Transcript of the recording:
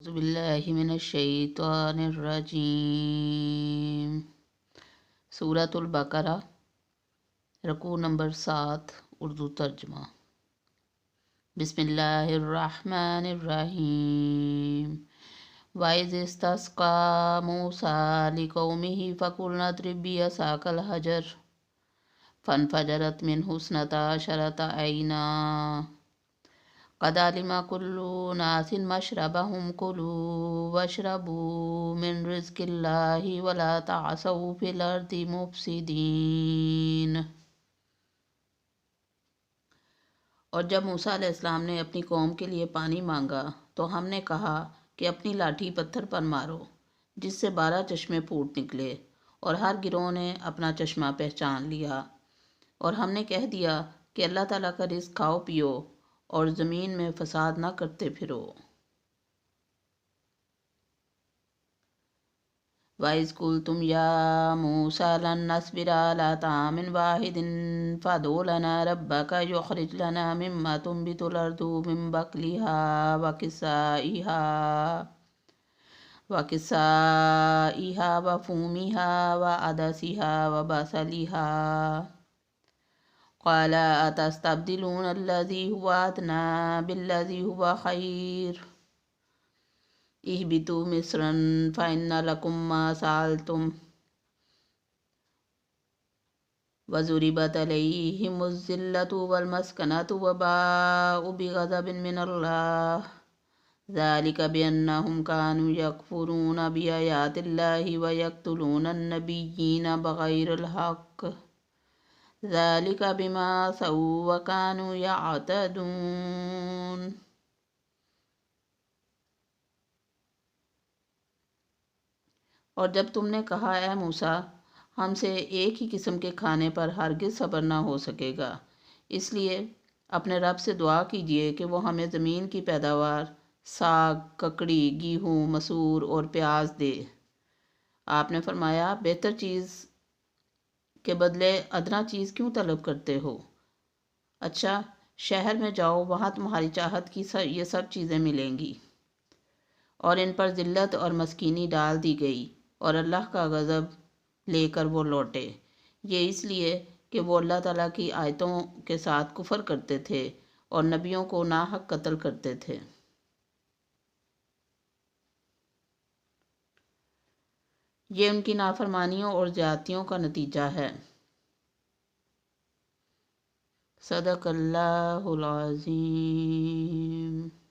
اعوذ باللہ من الشیطان الرجیم۔ سورۃ البقرہ، رکوع نمبر 7، اردو ترجمہ۔ بسم اللہ الرحمن الرحیم۔ وَإِذِ اسْتَسْقَىٰ مُوسَىٰ لِقَوْمِهِ فَقُلْنَا اضْرِب بِّعَصَاكَ الْحَجَرَ فَانْفَجَرَتْ مِنْهُ اثْنَتَا عَشْرَةَ عَيْنًا قَدْ عَلِمَ كُلُّ أُنَاسٍ مَّشْرَبَهُمْ كُلُوا وَاشْرَبُوا مِن رِّزْقِ اللَّهِ وَلَا تَعْثَوْا فِي الْأَرْضِ مُفْسِدِينَ۔ اور جب موسیٰ علیہ السلام نے اپنی قوم کے لیے پانی مانگا تو ہم نے کہا کہ اپنی لاٹھی پتھر پر مارو، جس سے 12 چشمے پھوٹ نکلے، اور ہر گروہ نے اپنا چشمہ پہچان لیا۔ اور ہم نے کہہ دیا کہ اللہ تعالیٰ کا رزق کھاؤ پیو اور زمین میں فساد نہ کرتے پھرو۔ وَإِذْ قُلْتُمْ يَا مُوسَىٰ لَن نَّصْبِرَ عَلَىٰ طَعَامٍ وَاحِدٍ فَادْعُ لَنَا رَبَّكَ يُخْرِجْ لَنَا مِمَّا تُنبِتُ الْأَرْضُ مِن بَقْلِهَا وَقِثَّائِهَا وَفُومِهَا وَعَدَسِهَا وَبَصَلِهَا قَالَ أَتَسْتَبْدِلُونَ الَّذِي هُوَ أَدْنَىٰ بِالَّذِي هُوَ خَيْرٌ اهْبِطُوا مِصْرًا فَإِنَّ لَكُم مَّا سَأَلْتُمْ وَضُرِبَتْ عَلَيْهِمُ الذِّلَّةُ وَالْمَسْكَنَةُ وَبَاءُوا بِغَضَبٍ مِّنَ اللَّهِ ذَٰلِكَ بِأَنَّهُمْ كَانُوا يَكْفُرُونَ بِآيَاتِ اللَّهِ وَيَقْتُلُونَ النَّبِيِّينَ بِغَيْرِ الْحَقِّ ذَٰلِكَ بِمَا عَصَوا وَكَانُوا يَعْتَدُونَ۔ اور جب تم نے کہا اے موسیٰ، ہم سے ایک ہی قسم کے کھانے پر ہرگز صبر نہ ہو سکے گا، اس لیے اپنے رب سے دعا کیجیے کہ وہ ہمیں زمین کی پیداوار، ساگ، ککڑی، گیہوں، مسور اور پیاز دے۔ آپ نے فرمایا، بہتر چیز کے بدلے ادنیٰ چیز کیوں طلب کرتے ہو؟ اچھا، شہر میں جاؤ، وہاں تمہاری چاہت کی یہ سب چیزیں ملیں گی۔ اور ان پر ذلت اور مسکینی ڈال دی گئی، اور اللہ کا غضب لے کر وہ لوٹے۔ یہ اس لیے کہ وہ اللہ تعالیٰ کی آیتوں کے ساتھ کفر کرتے تھے اور نبیوں کو ناحق قتل کرتے تھے۔ یہ ان کی نافرمانیوں اور زیادتیوں کا نتیجہ ہے۔ صدق اللہ العظیم۔